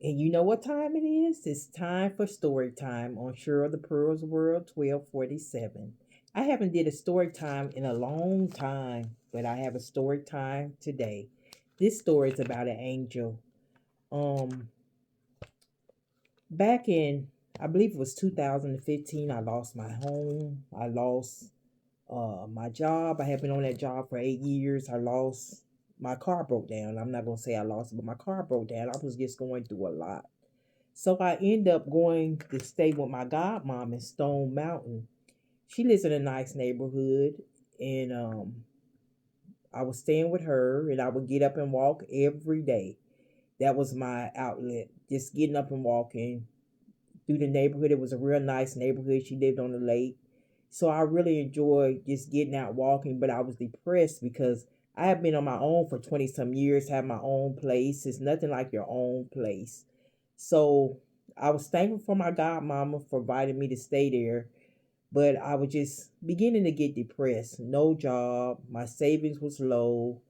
And you know what time it is? It's time for story time on Sure of the Pearls World 1247. I haven't did a story time in a long time, but I have a story time today. This story is about an angel. Um Back in, I believe it was 2015, I lost my home. I lost my job. I had been on that job for 8 years. I lost my car broke down. I'm not gonna say I lost it, but my car broke down. I was just going through a lot. So I end up going to stay with my godmom in Stone Mountain. She lives in a nice neighborhood, and I was staying with her, and I would get up and walk every day. That was my outlet, just getting up and walking through the neighborhood. It was a real nice neighborhood. She lived on the lake. So I really enjoyed just getting out walking, but I was depressed because I have been on my own for 20 some years, have my own place. It's nothing like your own place. So I was thankful for my godmama for inviting me to stay there, but I was just beginning to get depressed. No job, my savings was low.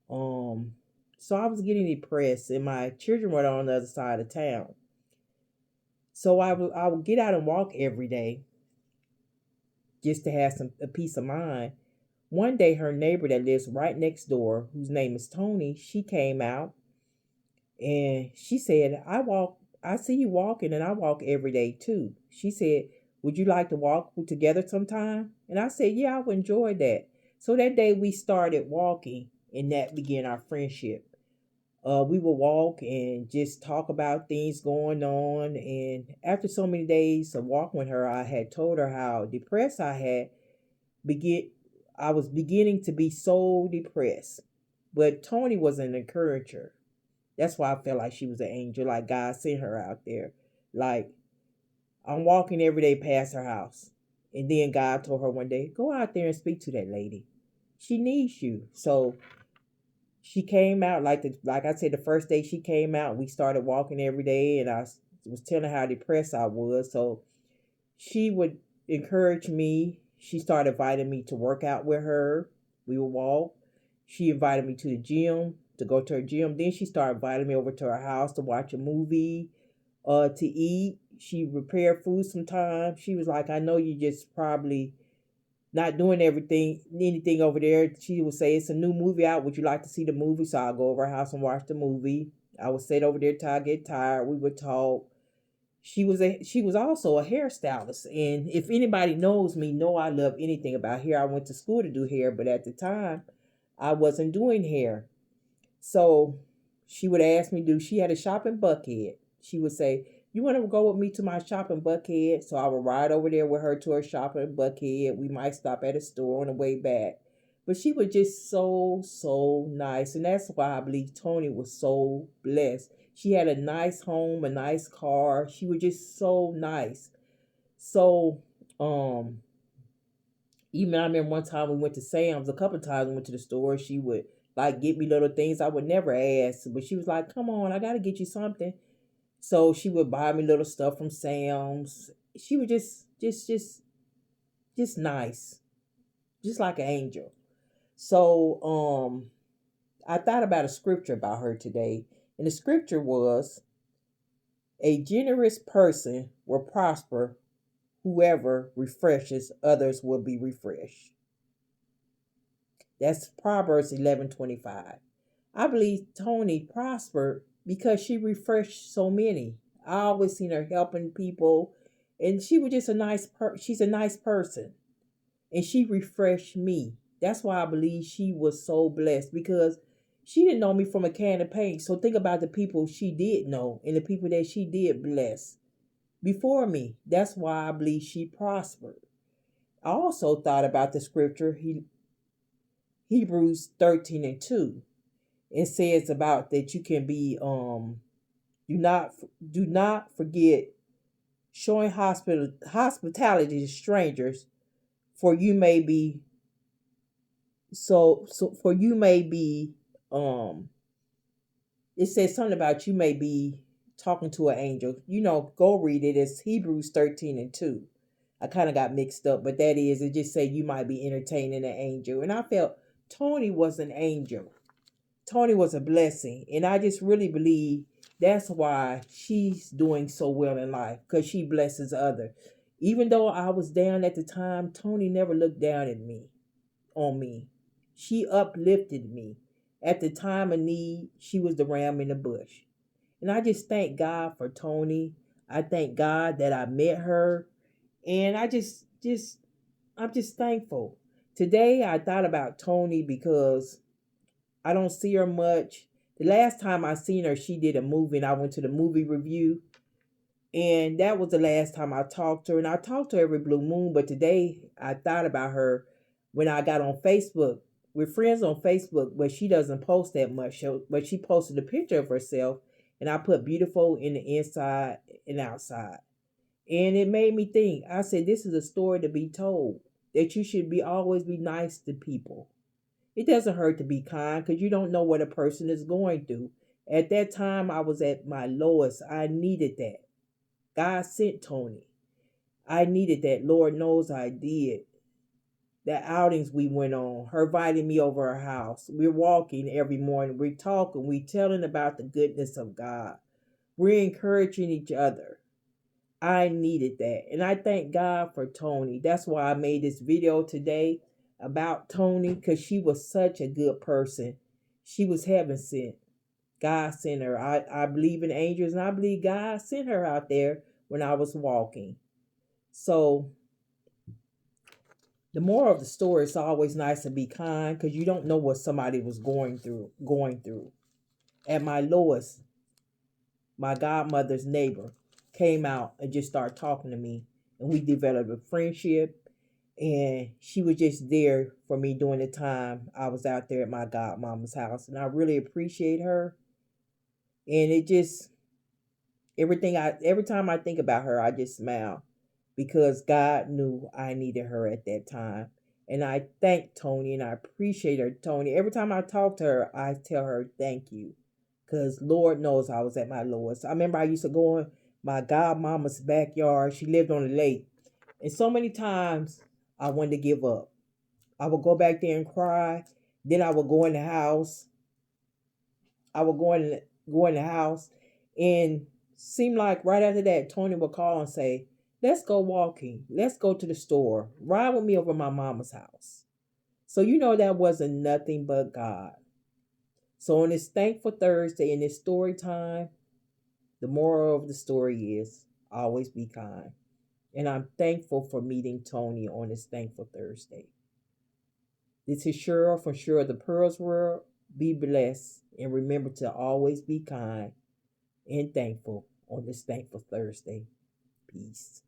Um, so I was getting depressed, and my children were on the other side of town. So I would get out and walk every day just to have some a peace of mind. One day, her neighbor that lives right next door, whose name is Tony, she came out and she said, I see you walking and I walk every day too. She said, would you like to walk together sometime? And I said, yeah, I would enjoy that. So that day we started walking, and that began our friendship. We would walk and just talk about things going on. And after so many days of walking with her, I had told her how depressed I had begin. I was beginning to be so depressed. But Tony was an encourager. That's why I felt like she was an angel, like God sent her out there. Like, I'm walking every day past her house. And then God told her one day, go out there and speak to that lady. She needs you. So she came out like I said, the first day she came out, we started walking every day, and I was telling her how depressed I was. So she would encourage me. She started inviting me to work out with her. We would walk. She invited me to the gym, to go to her gym. Then she started inviting me over to her house to watch a movie, to eat. She prepared food sometimes. She was like, I know you just probably not doing anything over there. She would say, it's a new movie out. Would you like to see the movie? So I'll go over her house and watch the movie. I would sit over there till I get tired. We would talk. She was also a hairstylist. And if anybody knows me, know I love anything about hair. I went to school to do hair, but at the time I wasn't doing hair. So she would ask me, she had a shop in Buckhead. She would say, you want to go with me to my shop in Buckhead? So I would ride over there with her to her shop in Buckhead. We might stop at a store on the way back. But she was just so, so nice. And that's why I believe Tony was so blessed. She had a nice home, a nice car. She was just so nice. So, even I remember one time we went to Sam's, a couple of times we went to the store. She would like get me little things I would never ask, but she was like, come on, I got to get you something. So she would buy me little stuff from Sam's. She was just nice, just like an angel. So I thought about a scripture about her today, and the scripture was, a generous person will prosper. Whoever refreshes others will be refreshed. That's Proverbs 11:25. I believe Tony prospered because she refreshed so many. I always seen her helping people, and she was just she's a nice person, and she refreshed me. That's why I believe she was so blessed, because she didn't know me from a can of paint. So think about the people she did know and the people that she did bless before me. That's why I believe she prospered. I also thought about the scripture, Hebrews 13:2. It says about that you can be do not do not forget showing hospitality to strangers, for you may be for you may be it says something about you may be talking to an angel. Go read it. It's Hebrews 13:2. I kind of got mixed up, but that is, it just say you might be entertaining an angel. And I felt Tony was an angel. Tony was a blessing. And I just really believe That's why she's doing so well in life, because she blesses others. Even though I was down at the time, Tony never looked down at me, on me. She uplifted me. At the time of need, she was the ram in the bush. And I just thank God for Tony. I thank God that I met her. And I'm just thankful. Today I thought about Tony because I don't see her much. The last time I seen her, she did a movie and I went to the movie review. And that was the last time I talked to her. And I talked to her every blue moon, but today I thought about her when I got on Facebook. We're friends on Facebook, but she doesn't post that much. But she posted a picture of herself, and I put beautiful in the inside and outside. And it made me think. I said, this is a story to be told, that you should be always be nice to people. It doesn't hurt to be kind because you don't know what a person is going through. At that time, I was at my lowest. I needed that. God sent Tony. I needed that. Lord knows I did. The outings we went on, her inviting me over her house. We're walking every morning. We're talking. We're telling about the goodness of God. We're encouraging each other. I needed that. And I thank God for Tony. That's why I made this video today about Tony, because she was such a good person. She was heaven sent. God sent her. I believe in angels, and I believe God sent her out there when I was walking. So the moral of the story is always nice to be kind, because you don't know what somebody was going through. At my lowest, my godmother's neighbor came out and just started talking to me, and we developed a friendship. And she was just there for me during the time I was out there at my godmama's house, and I really appreciate her. And it just every time I think about her, I just smile, because God knew I needed her at that time. And I thank Tony, and I appreciate her, Tony. Every time I talk to her, I tell her thank you, because Lord knows I was at my lowest. I remember I used to go in my godmama's backyard. She lived on the lake. And so many times I wanted to give up. I would go back there and cry. Then I would go in the house. I would go in the house, and seemed like right after that, Tony would call and say, "Let's go walking. Let's go to the store. Ride with me over my mama's house." So you know that wasn't nothing but God. So on this Thankful Thursday, in this story time, the moral of the story is always be kind. And I'm thankful for meeting Tony on this Thankful Thursday. This is Cheryl from Cheryl the Pearls World. Be blessed, and remember to always be kind and thankful on this Thankful Thursday. Peace.